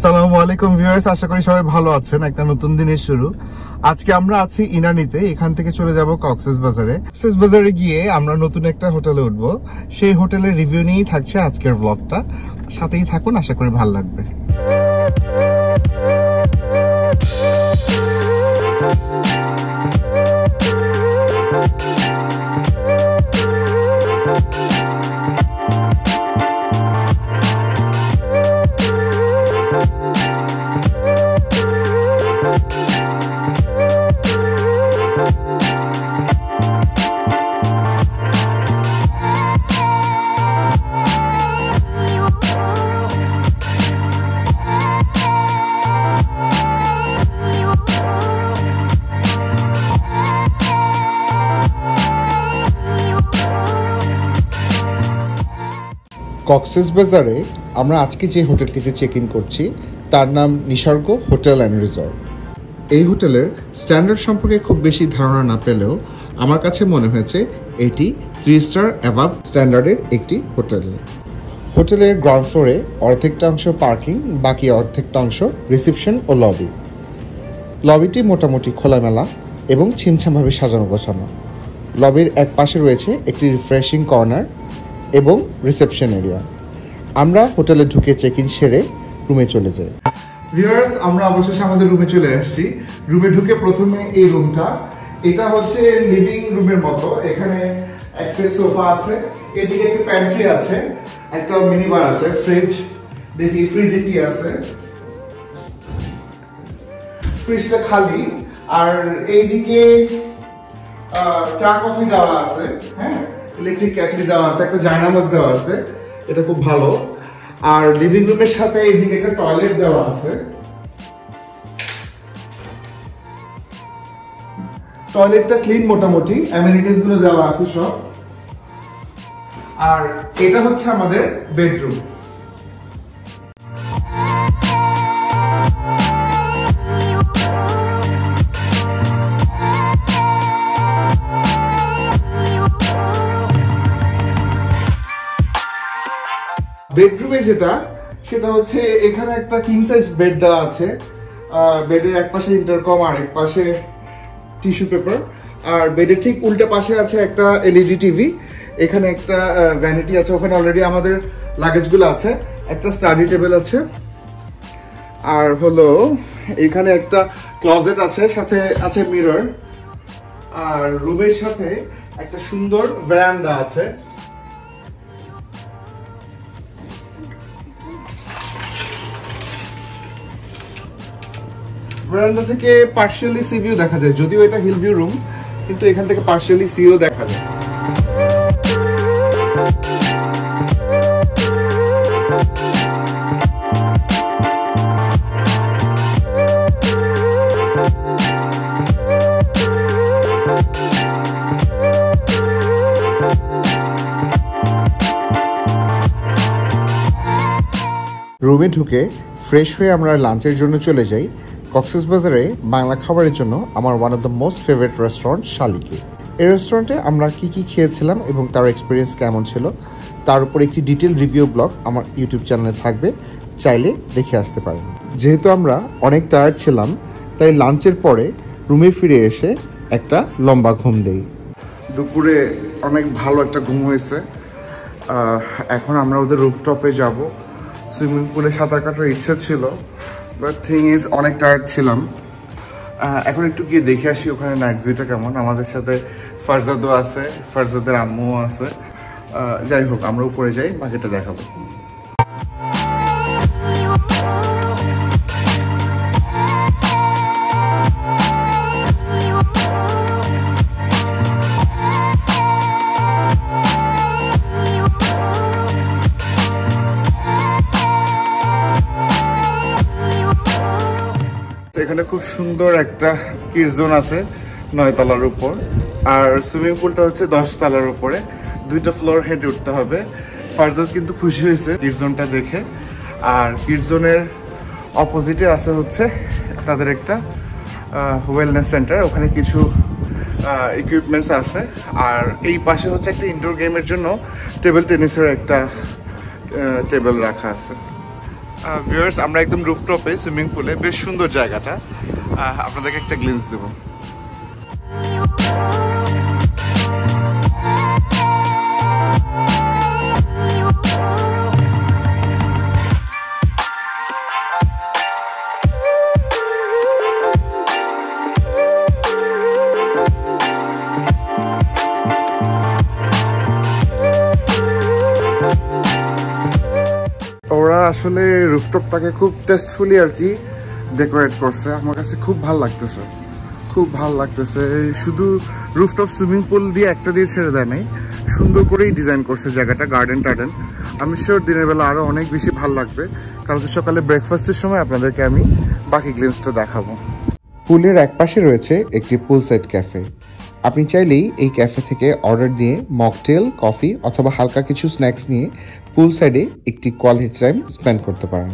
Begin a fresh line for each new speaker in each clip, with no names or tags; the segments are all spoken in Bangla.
আসসালামু আলাইকুম ভিউয়ার্স, আশা করি সবাই ভালো আছেন। একটা নতুন দিনের শুরু। আজকে আমরা আছি ইনানিতে। এখান থেকে চলে যাব কক্সবাজারে। কক্সবাজারে গিয়ে আমরা নতুন একটা হোটেলে উঠবো। সেই হোটেলের রিভিউ নিয়েই থাকছে আজকের ব্লগটা। সাথেই থাকুন, আশা করি ভালো লাগবে। কক্সবাজারে আমরা আজকে যে হোটেলটিতে চেক ইন করছি তার নাম নিসর্গ হোটেল অ্যান্ড রিসর্ট। এই হোটেলের স্ট্যান্ডার্ড সম্পর্কে খুব বেশি ধারণা না পেলেও আমার কাছে মনে হয়েছে এটি 3 স্টার অ্যাভাব স্ট্যান্ডার্ডের একটি হোটেল। হোটেলের গ্রাউন্ড ফ্লোরে অর্ধেকটা অংশ পার্কিং, বাকি অর্ধেকটা অংশ রিসেপশন ও লবি। লবিটি মোটামুটি খোলামেলা এবং ছিমছামভাবে সাজানো গোছানো। লবির এক পাশে রয়েছে একটি রিফ্রেশিং কর্নার এবং রিসেপশন এরিয়া। আমরা হোটেলে ঢুকে চেক ইন সেরে রুমে চলে যাই। ভিউয়ার্স, আমরা অবশেষে আমাদের রুমে চলে আসছি। রুমে ঢুকে প্রথমে এই রুমটা, এটা হচ্ছে লিভিং রুমের মতো। এখানে এক সেট সোফা আছে, এদিকে একটা প্যান্ট্রি আছে, একটা মিনি বার আছে, ফ্রিজ। দেখি ফ্রিজে কি আছে। ফ্রিজটা খালি। আর এইদিকে চা কফি দেওয়া আছে, হ্যাঁ, ইলেকট্রিক কেটলি দেওয়া আছে, একটা জায়নামাজ দেওয়া আছে, এটা খুব ভালো। আর লিভিং রুমের সাথে এইদিকে একটা টয়লেট দেওয়া আছে। টয়লেটটা ক্লিন মোটামুটি, অ্যামেনিটিস গুলো দেওয়া আছে সব। আর এটা হচ্ছে আমাদের বেডরুম। বেডরুমে সেটা হচ্ছে এখানে একটা কিং সাইজ বেড দেওয়া আছে। বেডের এক পাশে ইন্টারকম আর এক পাশে টিস্যু পেপার। আর বেডের ঠিক উল্টা পাশে আছে একটা এলইডি টিভি। এখানে একটা ভ্যানিটি আছে, ওখানে অলরেডি আমাদের লাগেজগুলো আছে। একটা স্টাডি টেবিল আছে। আর হলো এখানে একটা ক্লোজেট আছে, সাথে আছে মিরর। আর রুমের সাথে একটা সুন্দর ভেরান্ডা আছে। ভেরান্ডা থেকে পার্শিয়ালি সি ভিউ দেখা যায়, যদিও এটা হিল ভিউ রুম, কিন্তু এখান থেকে পার্শিয়ালি সিও দেখা যায়। রুমে ঢুকে ফ্রেশ হয়ে আমরা লাঞ্চের জন্য চলে যাই কক্সবাজারে বাংলা খাবারের জন্য আমার one of the most favourite restaurant শালিকে। এই রেস্টুরেন্টে আমরা কি খেয়েছিলাম এবং তার এক্সপিরিয়েন্স কেমন ছিল তার উপর একটি ডিটেল রিভিউ ব্লগ আমার ইউটিউব চ্যানেলে থাকবে, চাইলে দেখে আসতে পারেন। যেহেতু আমরা অনেক টায়ার্ড ছিলাম, তাই লাঞ্চের পরে রুমে ফিরে এসে একটা লম্বা ঘুম দেই। দুপুরে অনেক ভালো একটা ঘুম হয়েছে। এখন আমরা ওদের রুফটপে যাব। সুইমিং পুলে সাঁতার কাটার ইচ্ছা ছিল, বাট থিং ইজ অনেক টায়ার্ড ছিলাম। এখন একটু গিয়ে দেখে আসি ওখানে নাইট ভিউটা কেমন। আমাদের সাথে ফারজাদও আছে, ফারজাদের আম্মুও আছে। যাই হোক, আমরা উপরে যাই, বাকিটা দেখাবো। এখানে খুব সুন্দর একটা কিডস জোন আছে 9 তলার উপর, আর সুইমিং পুলটা হচ্ছে 10 তলার উপরে। 2টা ফ্লোর হেঁটে উঠতে হবে। ফারজাদ কিন্তু খুশি হয়েছে কিডস জোনটা দেখে। আর কিডস জোনের অপোজিটে আছে হচ্ছে তাদের একটা ওয়েলনেস সেন্টার, ওখানে কিছু ইকুইপমেন্টস আছে। আর এই পাশে হচ্ছে একটা ইনডোর গেমের জন্য টেবিল টেনিসের একটা টেবিল রাখা আছে। ভিউয়ার্স, আমরা একদম রুফটপে সুইমিং পুলে, বেশ সুন্দর জায়গাটা, আপনাদেরকে একটা গ্লিম্পস দেবো। ওরা আসলে রুফটপটাকে খুব টেস্টফুলি আর কি ডেকোরেট করছে, আমার কাছে খুব ভালো লাগতেছে, খুব ভালো লাগতেছে। শুধু রুফটপ সুইমিং পুল দিয়ে একটা দিয়ে ছেড়ে দেয় নাই, সুন্দর করেই ডিজাইন করছে জায়গাটা, গার্ডেন টার্ডেন। আমি শিওর দিনের বেলা আরও অনেক বেশি ভালো লাগবে। কালকে সকালে ব্রেকফাস্টের সময় আপনাদেরকে আমি বাকি গ্লিমসটা দেখাবো। পুলের এক পাশে রয়েছে একটি পুল সাইড ক্যাফে। আপনি চাইলেই এই ক্যাফে থেকে অর্ডার দিয়ে মকটেল, কফি অথবা হালকা কিছু স্ন্যাক্স নিয়ে পুল সাইডে একটি কোয়ালিটি টাইম স্পেন্ড করতে পারেন।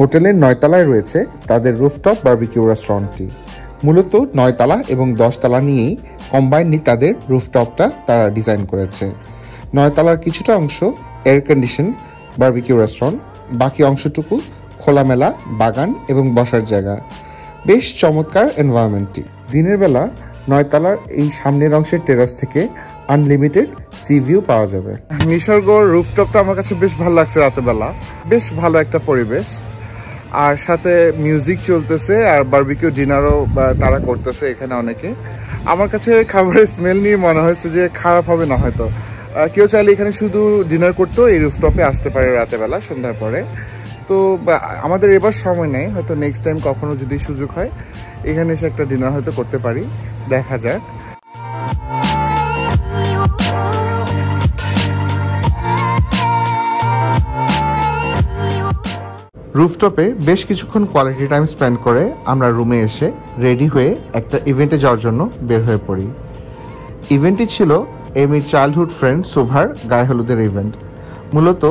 হোটেলের 9 তলায় রয়েছে তাদের রুফটপ বারবিকিউ রেস্টুরেন্টটি। মূলত 9 তলা এবং 10 তলা নিয়েই কম্বাইন্ডলি তাদের রুফটপটা তারা ডিজাইন করেছে। 9 তলার কিছুটা অংশ এয়ার কন্ডিশন বারবিকিউ রেস্টুরেন্ট, বাকি অংশটুকু খোলামেলা বাগান এবং বসার জায়গা। বেশ চমৎকার এনভায়রনমেন্টটি। দিনের বেলা 9 তলার এই সামনের অংশের টেরাস থেকে আনলিমিটেড সি ভিউ পাওয়া যাবে। নিসর্গ রুফটপটা আমার কাছে বেশ ভালো লাগছে, রাতের বেলা বেশ ভালো একটা পরিবেশ, আর সাথে মিউজিক চলতেছে, আর বারবিকিউ ডিনারও তারা করতেছে এখানে অনেকে। আমার কাছে খাবারের স্মেল নিয়ে মনে হয়েছে যে খারাপ হবে না, হয়তো কেউ চাইলে এখানে শুধু ডিনার করতেও এই রুফটপে আসতে পারে রাতের বেলা, সন্ধ্যার পরে। তো আমাদের এবার সময় নেই, হয়তো নেক্সট টাইম কখনো যদি সুযোগ হয় এখানে এসে একটা ডিনার হয়তো করতে পারি, দেখা যাক। রুফটপে বেশ কিছুক্ষণ কোয়ালিটি টাইম স্পেন্ড করে আমরা রুমে এসে রেডি হয়ে একটা ইভেন্টে যাওয়ার জন্য বের হয়ে পড়ি। ইভেন্টটি ছিল এমির চাইল্ডহুড ফ্রেন্ড শোভার গায়ে হলুদের ইভেন্ট। মূলত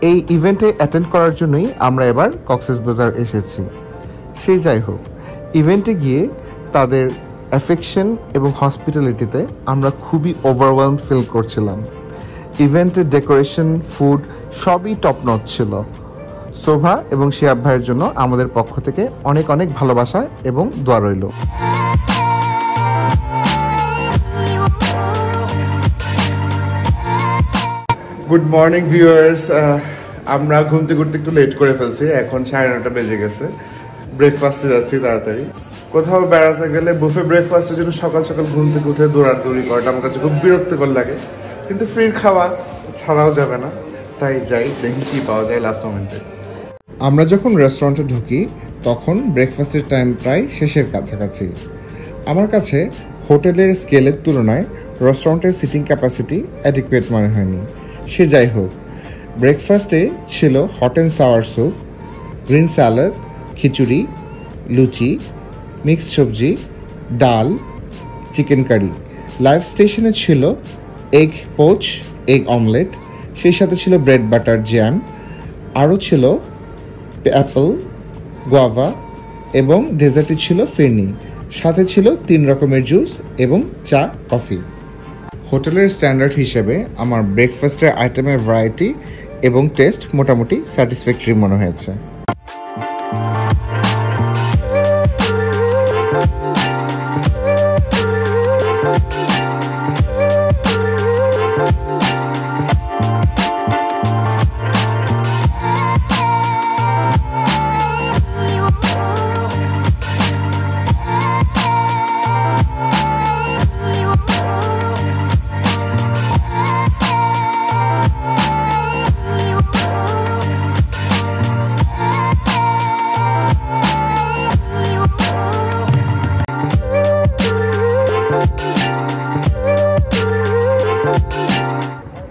এই ইভেন্টে অ্যাটেন্ড করার জন্যই আমরা এবার কক্সবাজার এসেছি। সেই যাই হোক, ইভেন্টে গিয়ে তাদের অ্যাফেকশন এবং হসপিটালিটিতে আমরা খুবই ওভারওয়েলম ফিল করছিলাম। ইভেন্টের ডেকোরেশন, ফুড সবই টপ নচ ছিল। শোভা এবং শিহাব ভাইয়ের জন্য আমাদের পক্ষ থেকে অনেক অনেক ভালোবাসা এবং দোয়া রইল। গুড মর্নিং ভিউয়ার্স, আমরা ঘুমতে ঘুরতে একটু লেট করে ফেলছি, এখন 9:30 বেজে গেছে। ব্রেকফাস্টে যাচ্ছি তাড়াতাড়ি। কোথাও বেড়াতে গেলে বুফে ব্রেকফাস্টের জন্য সকাল সকাল ঘুম থেকে উঠে দৌড়াদৌড়ি করাটা আমার কাছে খুব বিরক্তিকর লাগে, কিন্তু ফ্রির খাওয়া ছাড়াও যাবে না, তাই যাই, দেখি কি পাওয়া যায় লাস্ট মোমেন্টে। আমরা যখন রেস্টুরেন্টে ঢুকি তখন ব্রেকফাস্টের টাইম প্রায় শেষের কাছাকাছি। আমার কাছে হোটেলের স্কেলের তুলনায় রেস্টুরেন্টের সিটিং ক্যাপাসিটি অ্যাডিকুয়েট মনে হয়নি। সে যাই হোক, ব্রেকফাস্টে ছিল hot and sour soup, green salad, খিচুড়ি, লুচি, মিক্সড সবজি, ডাল, চিকেন কারি। লাইভ স্টেশনে ছিল এগ পোচ, এগ অমলেট, সেই সাথে ছিল ব্রেড বাটার জ্যাম, আরও ছিল অ্যাপেল, গোয়াভা এবং ডেজার্টে ছিল ফিরনি, সাথে ছিল 3 রকমের জুস এবং চা, কফি। হোটেলের স্ট্যান্ডার্ড হিসেবে আমার ব্রেকফাস্টের আইটেমের ভ্যারাইটি এবং টেস্ট মোটামুটি স্যাটিসফ্যাক্টরি মনে হয়েছে।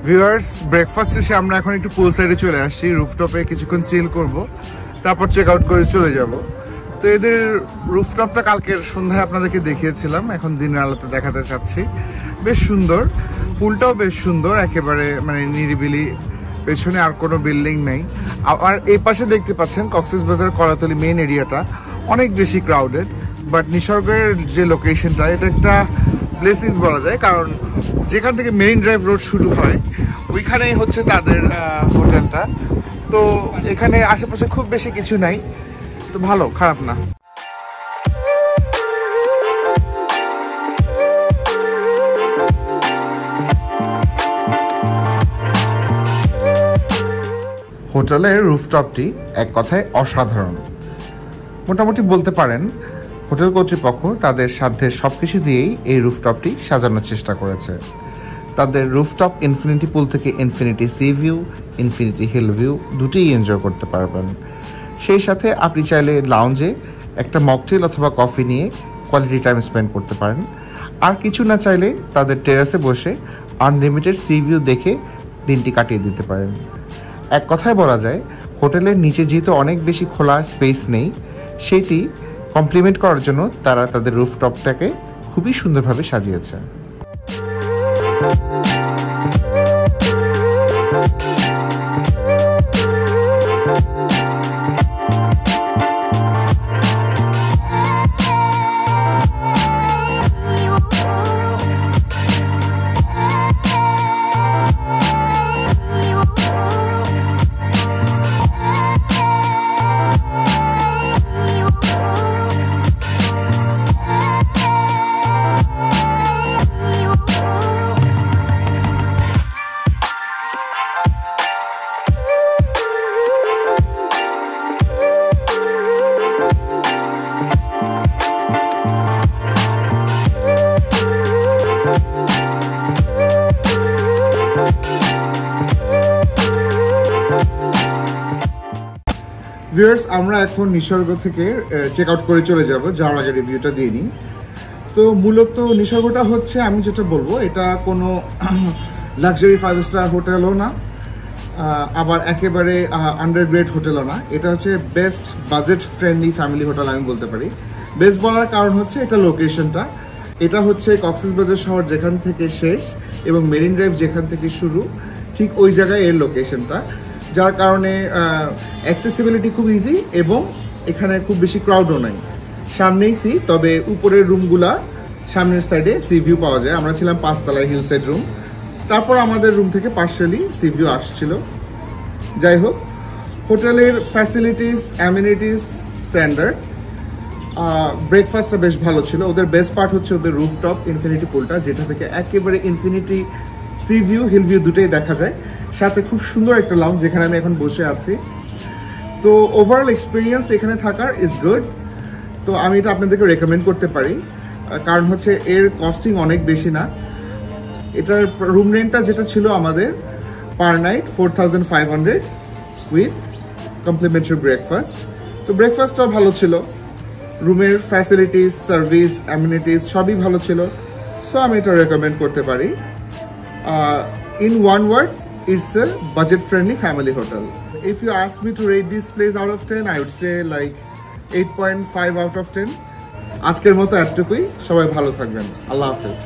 ভিউয়ার্স, ব্রেকফাস্ট শেষে আমরা এখন একটু পুল সাইডে চলে আসছি, রুফটপে কিছুক্ষণ চিল করব, তারপর চেক আউট করে চলে যাব। তো এদের রুফটপটা কালকের সন্ধ্যায় আপনাদেরকে দেখিয়েছিলাম, এখন দিনের আলোতে দেখাতে চাচ্ছি। বেশ সুন্দর, পুলটাও বেশ সুন্দর, একেবারে মানে নিরিবিলি, পেছনে আর কোনো বিল্ডিং নেই। আর এই পাশে দেখতে পাচ্ছেন কক্সবাজার কলাতলি মেইন এরিয়াটা অনেক বেশি ক্রাউডেড, বাট নিসর্গের যে লোকেশনটা এটা একটা ব্লেসিংস বলা যায়, কারণ যেখান থেকে মেরিন ড্রাইভ রোড শুরু হয় ওইখানেই হচ্ছে তাদের হোটেলটা। তো এখানে আশেপাশে খুব বেশি কিছু নাই, তো ভালো, খারাপ না। হোটেলের রুফটপটি এক কথায় অসাধারণ। মোটামুটি বলতে পারেন হোটেল কর্তৃপক্ষ তাদের সাধ্যের সব কিছু দিয়েই এই রুফটপটি সাজানোর চেষ্টা করেছে। তাদের রুফটপ ইনফিনিটি পুল থেকে infinity sea view, infinity hill view দুটিই এনজয় করতে পারবেন। সেই সাথে আপনি চাইলে লাউঞ্জে একটা মকটেল অথবা কফি নিয়ে কোয়ালিটি টাইম স্পেন্ড করতে পারেন। আর কিছু না চাইলে তাদের টেরাসে বসে আনলিমিটেড সি ভিউ দেখে দিনটি কাটিয়ে দিতে পারেন। এক কথায় বলা যায় হোটেলের নিচে যেহেতু অনেক বেশি খোলা স্পেস নেই, সেইটি কমপ্লিমেন্ট করার জন্য তারা তাদের রুফটপটাকে খুবই সুন্দরভাবে সাজিয়েছে। ভিউয়ার্স, আমরা এখন নিসর্গ থেকে চেক আউট করে চলে যাব, যাওয়ার আগে রিভিউটা দিয়ে নিই। তো মূলত নিসর্গটা হচ্ছে, আমি যেটা বলবো, এটা কোনো লাক্সারি 5 স্টার হোটেলও না, আবার একেবারে আন্ডারগ্রেড হোটেলও না। এটা হচ্ছে best budget friendly family hotel আমি বলতে পারি। বেস্ট বলার কারণ হচ্ছে এটা লোকেশনটা, এটা হচ্ছে কক্সবাজার শহর যেখান থেকে শেষ এবং মেরিন ড্রাইভ যেখান থেকে শুরু, ঠিক ওই জায়গায় এর লোকেশনটা, যার কারণে অ্যাক্সেসিবিলিটি খুব ইজি এবং এখানে খুব বেশি ক্রাউডও নাই। সামনেই সি, তবে উপরের রুমগুলা সামনের সাইডে সি ভিউ পাওয়া যায়। আমরা ছিলাম 5 তলায় হিল সাইড রুম, তারপর আমাদের রুম থেকে পার্শিয়ালি সি ভিউ আসছিল। যাই হোক, হোটেলের ফ্যাসিলিটিস, অ্যামিনিটিস স্ট্যান্ডার্ড। ব্রেকফাস্টটা বেশ ভালো ছিল। ওদের বেস্ট পার্ট হচ্ছে ওদের রুফটপ ইনফিনিটি পুলটা, যেটা থেকে একেবারে infinity sea view, hill view দুটোই দেখা যায়। সাথে খুব সুন্দর একটা লাউঞ্জ যেখানে আমি এখন বসে আছি। তো ওভারঅল এক্সপিরিয়েন্স এখানে থাকার ইজ গুড। তো আমি এটা আপনাদেরকে রেকমেন্ড করতে পারি, কারণ হচ্ছে এর কস্টিং অনেক বেশি না। এটার রুম রেন্টটা যেটা ছিল আমাদের per night 4500 with complimentary breakfast. তো ব্রেকফাস্টটাও ভালো ছিল, রুমের ফ্যাসিলিটিস, সার্ভিস, অ্যামিনিটিস সবই ভালো ছিল। সো আমি এটা রেকমেন্ড করতে পারি। In one word, it's a budget-friendly family hotel. If you ask me to rate this place out of 10, I would say like 8.5 out of 10. আজকের মতো এতটুকুই। সবাই ভালো থাকবেন। আল্লাহ হাফেজ।